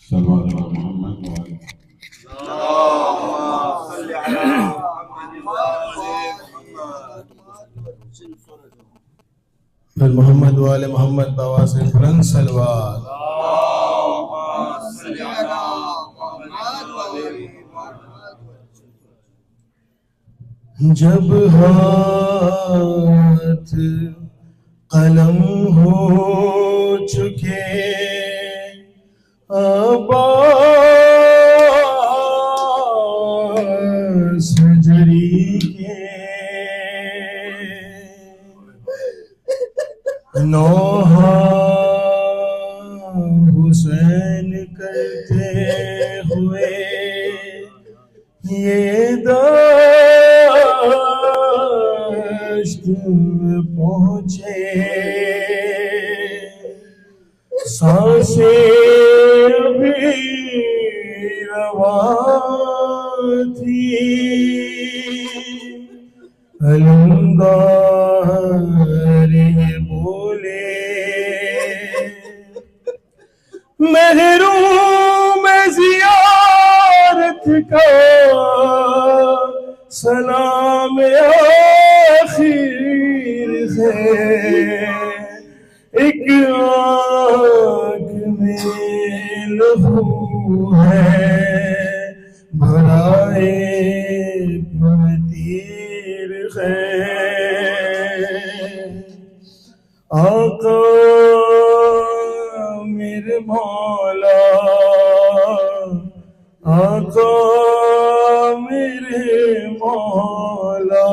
सल्लल्लाहु अलैहि मोहम्मद मोहम्मद वाले मोहम्मद बाबा से बुलंद सलवात। जब हाथ कलम हो चुके अब्बास हजरी के, नौहा हुसैन करते हुए ये दश्त में पहुंचे, सांसें अभी रवा थी, अलंगार ये बोले महरूम ज़ियारत का सलाम आखिर है, एक आँख में लहू है भराए तीर है। आका मेरे मौला, आका मेरे मौला,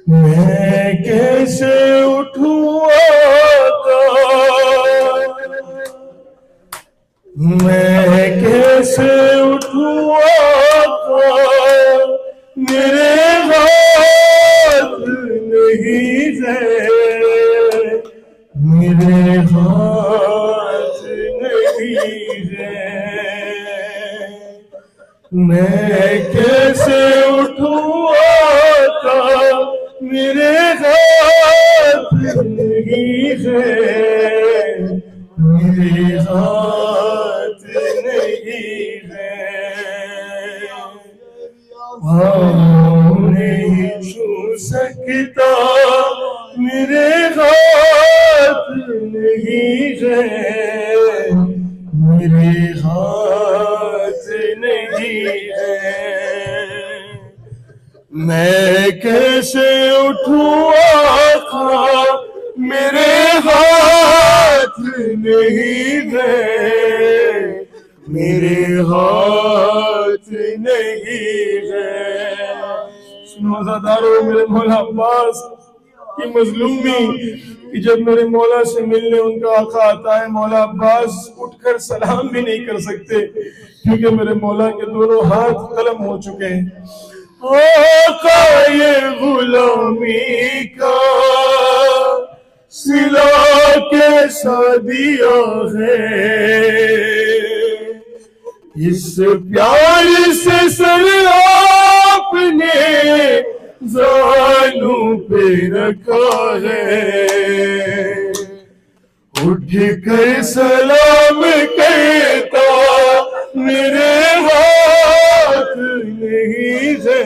मैं कैसे उठूं आका, मैं कैसे उठूं आका, मेरे हाथ नहीं है, मेरे हाथ नहीं है, मैं कैसे उठूं आका, मेरे हाथ नहीं है, मेरे हाथ नहीं है, नहीं छू सकता, मेरे हाथ नहीं है, मेरे हाथ नहीं है, मैं कैसे उठूं आका, मेरे हाथ नहीं है, मेरे हाथ नहीं है। सुनो मेरे मौला अब्बास की मजलूमी कि जब मेरे मौला से मिलने उनका आका आता है, मौला अब्बास उठकर सलाम भी नहीं कर सकते क्योंकि मेरे मौला के दोनों हाथ कलम हो चुके हैं। आका ये गुलामी का सिला कैसा दिया है, इस प्यार से सर आपने ज़ानू पे रखा है, उठ कर सलाम कहता, मेरे हाथ नहीं है,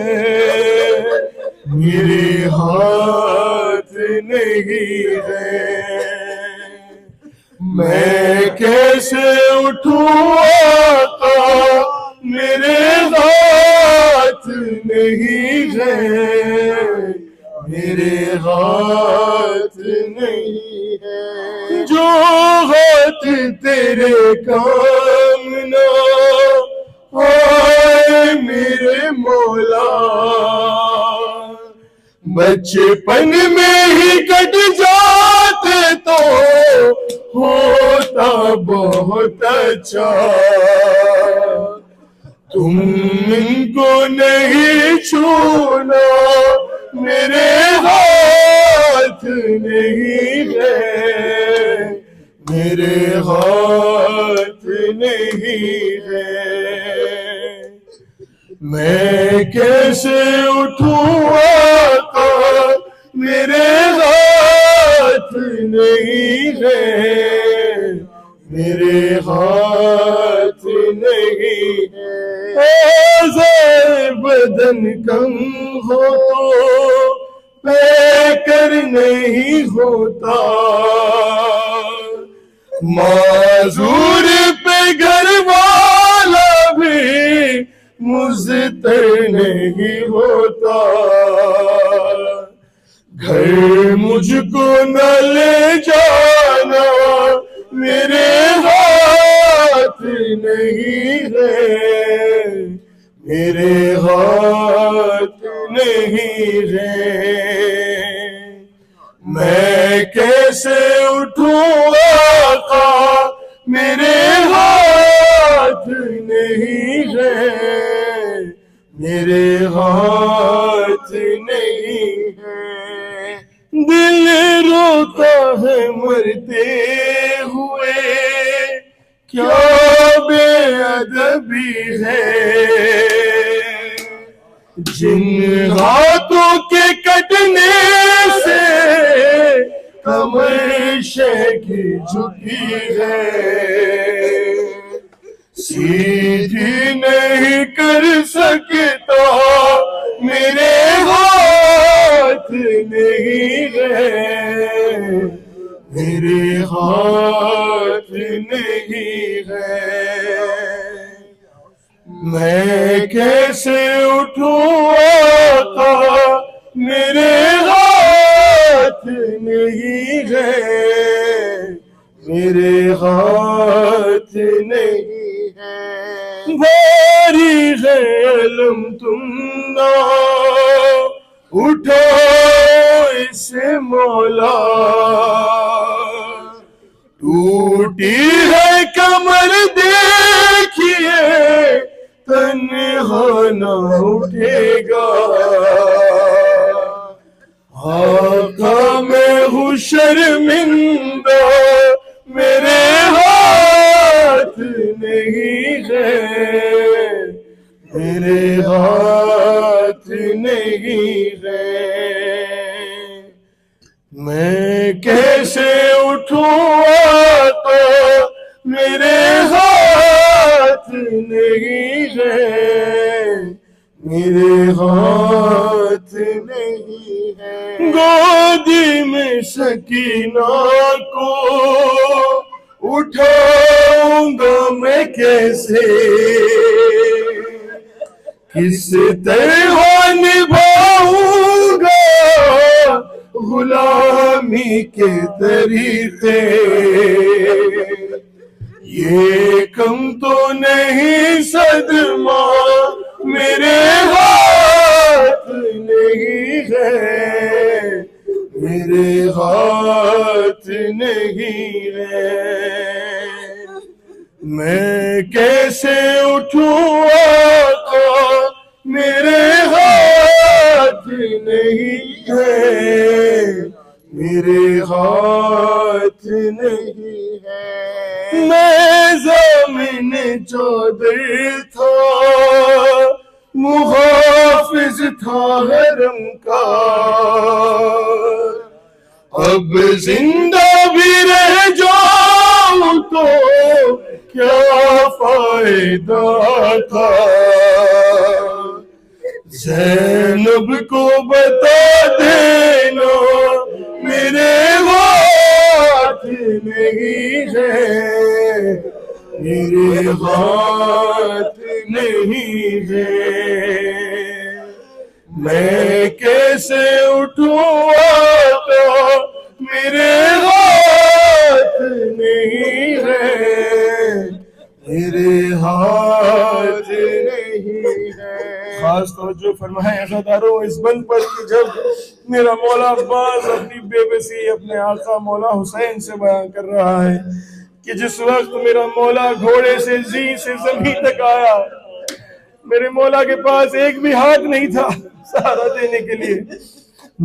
मेरे हाथ नहीं है, मैं कैसे उठूं आका, मेरे हाथ नहीं है, मेरे हाथ नहीं है, जो हाथ तेरे काम ना आए मेरे मौला, बचपन में ही कट जाते तो होता बहुत अच्छा, तुम इनको नहीं छूना, मेरे हाथ नहीं है, मेरे हाथ नहीं है, मैं कैसे उठूं आका, मेरे हाथ नहीं है, मेरे हाथ नहीं है। आज़ाए बदन कम हो तो पैकर नहीं होता, माजूर पे घर वाला भी मुझतर नहीं होता। घर मुझको न ले जाना, मेरे हाथ नहीं है, मेरे हाथ नहीं है। मैं कैसे उठूं आका, मेरे हाथ नहीं है, मेरे हाथ नहीं है। दिल रोता है मरते हुए, क्या बेअदबी है। जिन हाथों के कटने से कमर शेखी झुकी है, सीधी नहीं कर सकता, मेरे हाथ नहीं है, मेरे हाथ नहीं है। मैं कैसे उठूं आका, मेरे हाथ नहीं है, मेरे हाथ नहीं है। भारी है अलम तुम ना उठाओ इसे मौला, टूटी है कमर देखिए तन्हा न उठेगा। आका मैं हूँ शर्मिंदा, मेरे हाथ नहीं है, मेरे हाथ नहीं है। मैं कैसे उठूं आका, मेरे हाथ नहीं है, मेरे हाथ नहीं है। गोदी में सकीना को उठाऊंगा मैं कैसे, किस तरह निभाऊंगा गुलामी के तरीके। ये कम तो नहीं सदमा, मेरे हाथ नहीं है, मेरे हाथ नहीं है। मैं कैसे उठूं आका, मेरे हाथ नहीं है, मेरे हाथ नहीं है। मैं ज़मीन चौधर था, मुहाफिज था हरम का, अब जिंदा भी रह जाऊं तो क्या फायदा था। ज़ैनब को बता देना, मेरे हाथ नहीं है, मेरे हाथ नहीं है। मैं कैसे उठूं आका, मेरे हाथ नहीं है, मेरे हाथ नहीं है। खास तवज्जो फरमाएं अज़ादारों इस बंद पर कि जब मेरा मौला अब्बास अपनी बेबसी अपने आका मौला हुसैन से बयान कर रहा है कि जिस वक्त मेरा मौला घोड़े से जी से जमीन तक आया, मेरे मौला के पास एक भी हाथ नहीं था सहारा देने के लिए।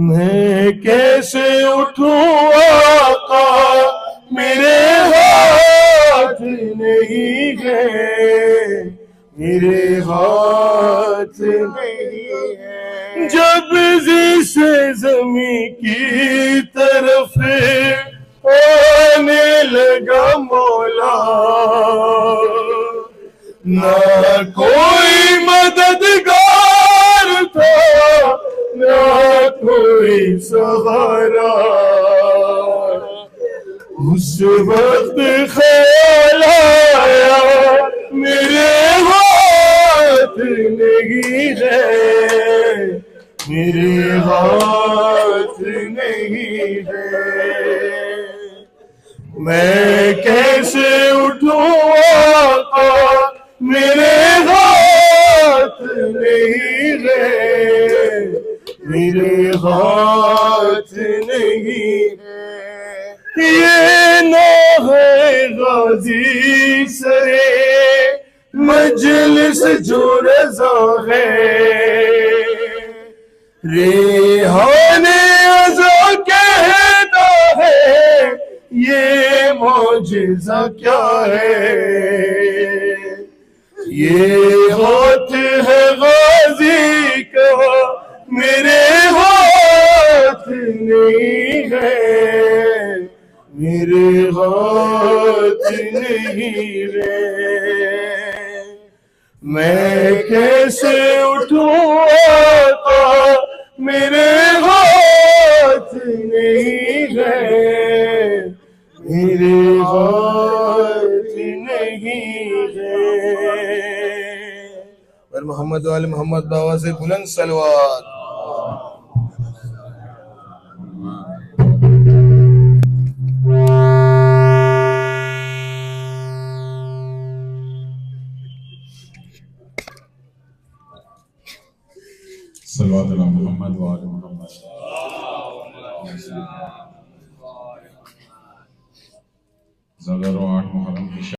मैं कैसे उठूं आका, मेरे हाथ नहीं है, मेरे हाथ नहीं है। जब जी से जमीन की तरफ आने लगा मौला, कोई मददगार था ना कोई सहारा। उस वक्त ख्याल आया मेरे हाथ नहीं है, मेरे हाथ नहीं है। मैं कैसे उठूं आका, मेरे हाथ नहीं है, मेरे हाथ नहीं है। ये ना है गाजी सरे मजलिस जो रज़ा है, रेहाने अज़ा कहता है ये मौजिज़ा क्या है। ये हाथ है गाजी का, मेरे हाथ नहीं है, मेरे हाथ नहीं है। मैं कैसे उठूं आका, मेरे हाथ नहीं है, मेरे हाथ नहीं है। और मोहम्मद वाले मोहम्मद बाबा से बुलंद सलवात। सल्लल्लाहु अलैहि मोहम्मद व आले मोहम्मद। ज़रा 8 मुहर्रम की